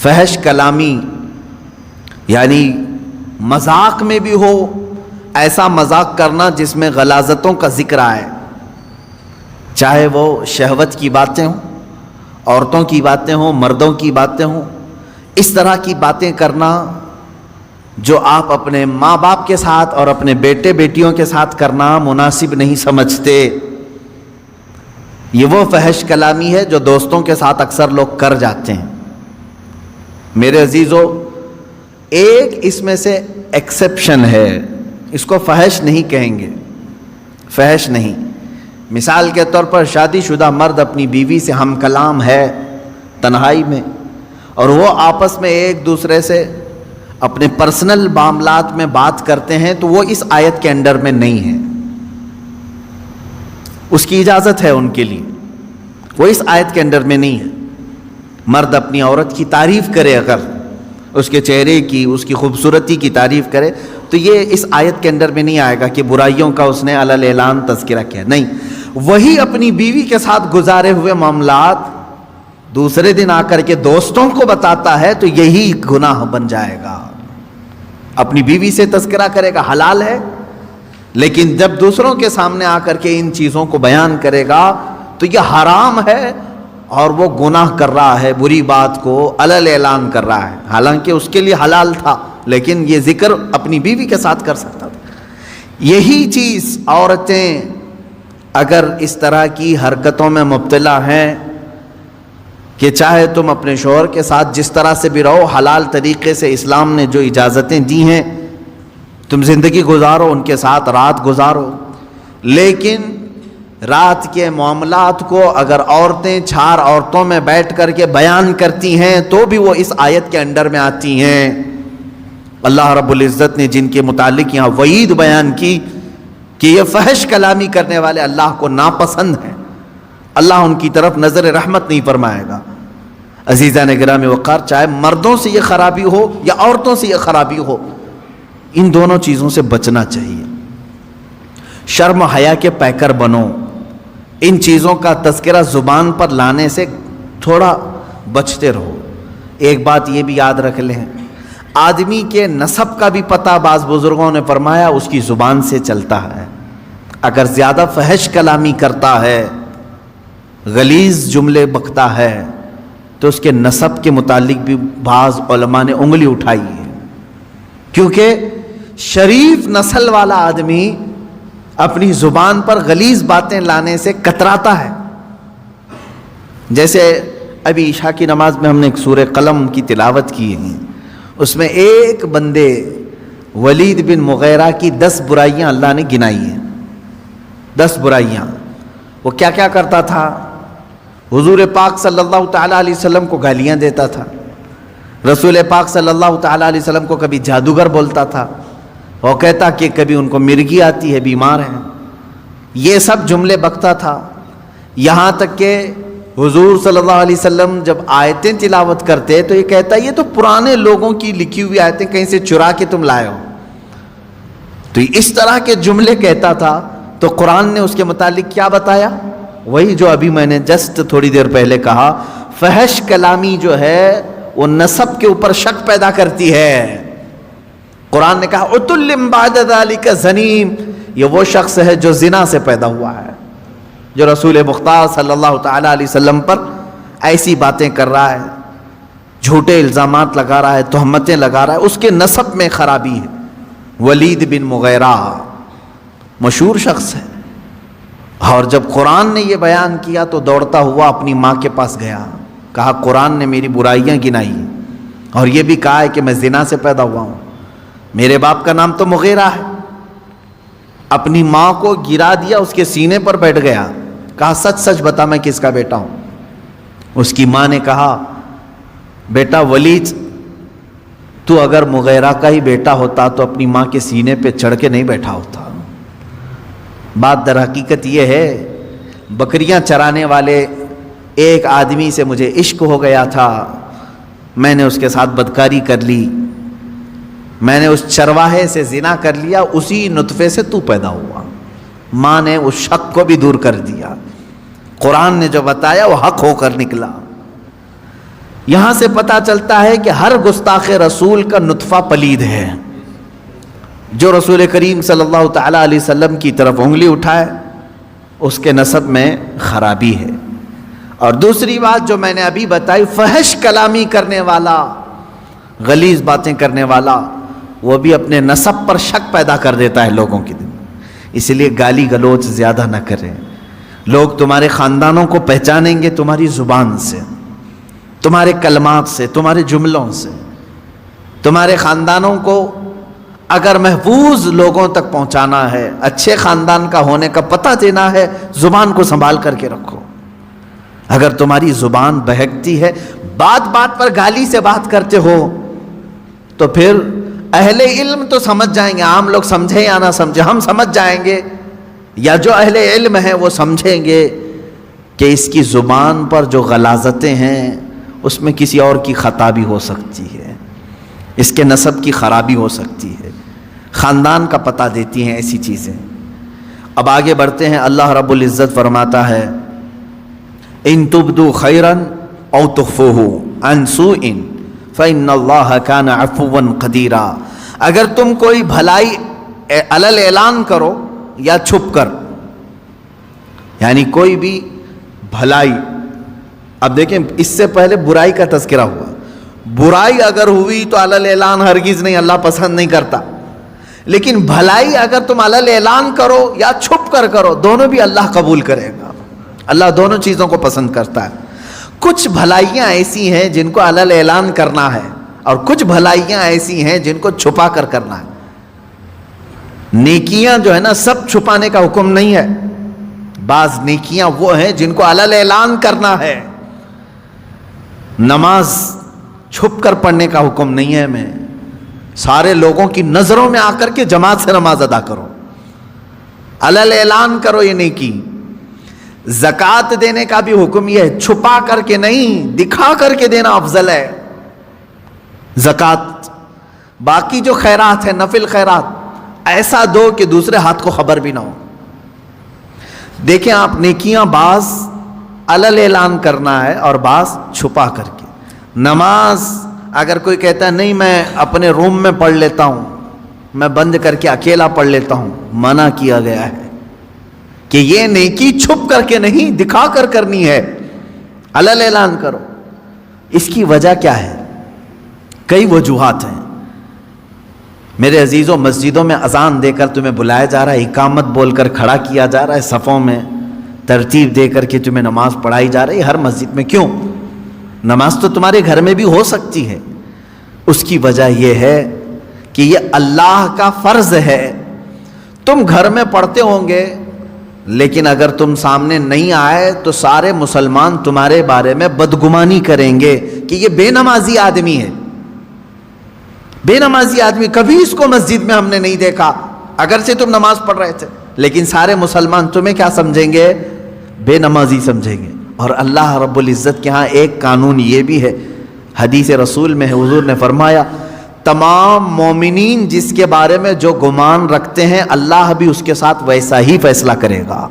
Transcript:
فحش کلامی یعنی مذاق میں بھی ہو، ایسا مذاق کرنا جس میں غلاظتوں کا ذکر آئے، چاہے وہ شہوت کی باتیں ہوں، عورتوں کی باتیں ہوں، مردوں کی باتیں ہوں، اس طرح کی باتیں کرنا جو آپ اپنے ماں باپ کے ساتھ اور اپنے بیٹے بیٹیوں کے ساتھ کرنا مناسب نہیں سمجھتے، یہ وہ فحش کلامی ہے جو دوستوں کے ساتھ اکثر لوگ کر جاتے ہیں۔ میرے عزیزو، ایک اس میں سے ایکسیپشن ہے، اس کو فحش نہیں کہیں گے، فحش نہیں۔ مثال کے طور پر شادی شدہ مرد اپنی بیوی سے ہم کلام ہے تنہائی میں، اور وہ آپس میں ایک دوسرے سے اپنے پرسنل معاملات میں بات کرتے ہیں، تو وہ اس آیت کے انڈر میں نہیں ہے، اس کی اجازت ہے ان کے لیے، وہ اس آیت کے انڈر میں نہیں ہے۔ مرد اپنی عورت کی تعریف کرے، اگر اس کے چہرے کی، اس کی خوبصورتی کی تعریف کرے، تو یہ اس آیت کے انڈر میں نہیں آئے گا کہ برائیوں کا اس نے علی اعلان تذکرہ کیا، نہیں۔ وہی اپنی بیوی کے ساتھ گزارے ہوئے معاملات دوسرے دن آ کر کے دوستوں کو بتاتا ہے تو یہی گناہ بن جائے گا۔ اپنی بیوی سے تذکرہ کرے گا، حلال ہے، لیکن جب دوسروں کے سامنے آ کر کے ان چیزوں کو بیان کرے گا تو یہ حرام ہے، اور وہ گناہ کر رہا ہے، بری بات کو علی اعلان کر رہا ہے، حالانکہ اس کے لیے حلال تھا، لیکن یہ ذکر اپنی بیوی کے ساتھ کر سکتا تھا۔ یہی چیز عورتیں اگر اس طرح کی حرکتوں میں مبتلا ہیں کہ چاہے تم اپنے شوہر کے ساتھ جس طرح سے بھی رہو، حلال طریقے سے اسلام نے جو اجازتیں دی ہیں تم زندگی گزارو، ان کے ساتھ رات گزارو، لیکن رات کے معاملات کو اگر عورتیں چار عورتوں میں بیٹھ کر کے بیان کرتی ہیں تو بھی وہ اس آیت کے انڈر میں آتی ہیں۔ اللہ رب العزت نے جن کے متعلق یہاں وعید بیان کی کہ یہ فحش کلامی کرنے والے اللہ کو ناپسند ہیں، اللہ ان کی طرف نظر رحمت نہیں فرمائے گا۔ عزیزان گرامی وقار، چاہے مردوں سے یہ خرابی ہو یا عورتوں سے یہ خرابی ہو، ان دونوں چیزوں سے بچنا چاہیے۔ شرم و حیا کے پیکر بنو، ان چیزوں کا تذکرہ زبان پر لانے سے تھوڑا بچتے رہو۔ ایک بات یہ بھی یاد رکھ لیں، آدمی کے نسب کا بھی پتہ بعض بزرگوں نے فرمایا اس کی زبان سے چلتا ہے۔ اگر زیادہ فحش کلامی کرتا ہے، غلیظ جملے بکتا ہے، تو اس کے نسب کے متعلق بھی بعض علماء نے انگلی اٹھائی ہے، کیونکہ شریف نسل والا آدمی اپنی زبان پر غلیظ باتیں لانے سے کتراتا ہے۔ جیسے ابھی عشاء کی نماز میں ہم نے ایک سورہ قلم کی تلاوت کی ہے، اس میں ایک بندے ولید بن مغیرہ کی 10 برائیاں اللہ نے گنائی ہیں، 10 برائیاں۔ وہ کیا کیا کرتا تھا؟ حضور پاک صلی اللہ تعالیٰ علیہ وسلم کو گالیاں دیتا تھا، رسول پاک صلی اللہ تعالیٰ علیہ وسلم کو کبھی جادوگر بولتا تھا، وہ کہتا کہ کبھی ان کو مرگی آتی ہے، بیمار ہیں، یہ سب جملے بکتا تھا۔ یہاں تک کہ حضور صلی اللہ علیہ وسلم جب آیتیں تلاوت کرتے تو یہ کہتا یہ تو پرانے لوگوں کی لکھی ہوئی آیتیں کہیں سے چرا کے تم لائے ہو، تو اس طرح کے جملے کہتا تھا۔ تو قرآن نے اس کے متعلق کیا بتایا؟ وہی جو ابھی میں نے جسٹ تھوڑی دیر پہلے کہا، فحش کلامی جو ہے وہ نسب کے اوپر شک پیدا کرتی ہے۔ قرآن نے کہا عتل بعد ذلک زنیم، یہ وہ شخص ہے جو زنا سے پیدا ہوا ہے، جو رسول مختار صلی اللہ تعالیٰ علیہ وسلم پر ایسی باتیں کر رہا ہے، جھوٹے الزامات لگا رہا ہے، تہمتیں لگا رہا ہے، اس کے نسب میں خرابی ہے۔ ولید بن مغیرہ مشہور شخص ہے، اور جب قرآن نے یہ بیان کیا تو دوڑتا ہوا اپنی ماں کے پاس گیا، کہا قرآن نے میری برائیاں گنائی اور یہ بھی کہا ہے کہ میں زنا سے پیدا ہوا ہوں، میرے باپ کا نام تو مغیرہ ہے۔ اپنی ماں کو گرا دیا، اس کے سینے پر بیٹھ گیا، کہا سچ سچ بتا میں کس کا بیٹا ہوں۔ اس کی ماں نے کہا بیٹا ولید، تو اگر مغیرہ کا ہی بیٹا ہوتا تو اپنی ماں کے سینے پہ چڑھ کے نہیں بیٹھا ہوتا۔ بات در حقیقت یہ ہے، بکریاں چرانے والے ایک آدمی سے مجھے عشق ہو گیا تھا، میں نے اس کے ساتھ بدکاری کر لی، میں نے اس چرواہے سے زنا کر لیا، اسی نطفے سے تو پیدا ہوا۔ ماں نے اس شک کو بھی دور کر دیا، قرآن نے جو بتایا وہ حق ہو کر نکلا۔ یہاں سے پتہ چلتا ہے کہ ہر گستاخ رسول کا نطفہ پلید ہے. جو رسول کریم صلی اللہ تعالیٰ علیہ وسلم کی طرف انگلی اٹھائے اس کے نسب میں خرابی ہے. اور دوسری بات جو میں نے ابھی بتائی، فحش کلامی کرنے والا، غلیظ باتیں کرنے والا، وہ بھی اپنے نسب پر شک پیدا کر دیتا ہے لوگوں کے دل میں. اس لیے گالی گلوچ زیادہ نہ کریں. لوگ تمہارے خاندانوں کو پہچانیں گے تمہاری زبان سے، تمہارے کلمات سے، تمہارے جملوں سے. تمہارے خاندانوں کو اگر محفوظ لوگوں تک پہنچانا ہے، اچھے خاندان کا ہونے کا پتہ دینا ہے، زبان کو سنبھال کر کے رکھو. اگر تمہاری زبان بہکتی ہے، بات بات پر گالی سے بات کرتے ہو، تو پھر اہل علم تو سمجھ جائیں گے، عام لوگ سمجھے یا نہ سمجھے، ہم سمجھ جائیں گے، یا جو اہل علم ہیں وہ سمجھیں گے کہ اس کی زبان پر جو غلاظتیں ہیں اس میں کسی اور کی خطا بھی ہو سکتی ہے، اس کے نسب کی خرابی ہو سکتی ہے، خاندان کا پتہ دیتی ہیں ایسی چیزیں. اب آگے بڑھتے ہیں. اللہ رب العزت فرماتا ہے ان تبدو خیرا او تخفوہ عن سوء فإن اللہ کان عفوا قدیرا. اگر تم کوئی بھلائی علل اعلان کرو یا چھپ کر، یعنی کوئی بھی بھلائی. اب دیکھیں اس سے پہلے برائی کا تذکرہ ہوا. برائی اگر ہوئی تو علل اعلان ہرگز نہیں، اللہ پسند نہیں کرتا. لیکن بھلائی اگر تم علل اعلان کرو یا چھپ کر کرو، دونوں بھی اللہ قبول کرے گا. اللہ دونوں چیزوں کو پسند کرتا ہے. کچھ بھلائیاں ایسی ہیں جن کو علل اعلان کرنا ہے، اور کچھ بھلائیاں ایسی ہیں جن کو چھپا کر کرنا ہے. نیکیاں جو ہے نا سب چھپانے کا حکم نہیں ہے. بعض نیکیاں وہ ہیں جن کو علل اعلان کرنا ہے. نماز چھپ کر پڑھنے کا حکم نہیں ہے. میں سارے لوگوں کی نظروں میں آ کر کے جماعت سے نماز ادا کرو، علل اعلان کرو یہ نیکی. زکوٰۃ دینے کا بھی حکم یہ ہے، چھپا کر کے نہیں، دکھا کر کے دینا افضل ہے زکوٰۃ. باقی جو خیرات ہے، نفل خیرات، ایسا دو کہ دوسرے ہاتھ کو خبر بھی نہ ہو. دیکھیں آپ، نیکیاں بعض علل اعلان کرنا ہے اور بعض چھپا کر کے. نماز اگر کوئی کہتا ہے نہیں میں اپنے روم میں پڑھ لیتا ہوں، میں بند کر کے اکیلا پڑھ لیتا ہوں، منع کیا گیا ہے کہ یہ نیکی چھپ کر کے نہیں، دکھا کر کرنی ہے. علل اعلان کرو. اس کی وجہ کیا ہے؟ کئی وجوہات ہیں. میرے عزیزوں، مسجدوں میں اذان دے کر تمہیں بلایا جا رہا ہے، اقامت بول کر کھڑا کیا جا رہا ہے، صفوں میں ترتیب دے کر کے تمہیں نماز پڑھائی جا رہی ہے ہر مسجد میں. کیوں؟ نماز تو تمہارے گھر میں بھی ہو سکتی ہے. اس کی وجہ یہ ہے کہ یہ اللہ کا فرض ہے. تم گھر میں پڑھتے ہوں گے، لیکن اگر تم سامنے نہیں آئے تو سارے مسلمان تمہارے بارے میں بدگمانی کریں گے کہ یہ بے نمازی آدمی ہے. بے نمازی آدمی، کبھی اس کو مسجد میں ہم نے نہیں دیکھا، اگرچہ تم نماز پڑھ رہے تھے، لیکن سارے مسلمان تمہیں کیا سمجھیں گے؟ بے نمازی سمجھیں گے. اور اللہ رب العزت کے ہاں ایک قانون یہ بھی ہے، حدیث رسول میں ہے، حضور نے فرمایا تمام مومنین جس کے بارے میں جو گمان رکھتے ہیں، اللہ بھی اس کے ساتھ ویسا ہی فیصلہ کرے گا.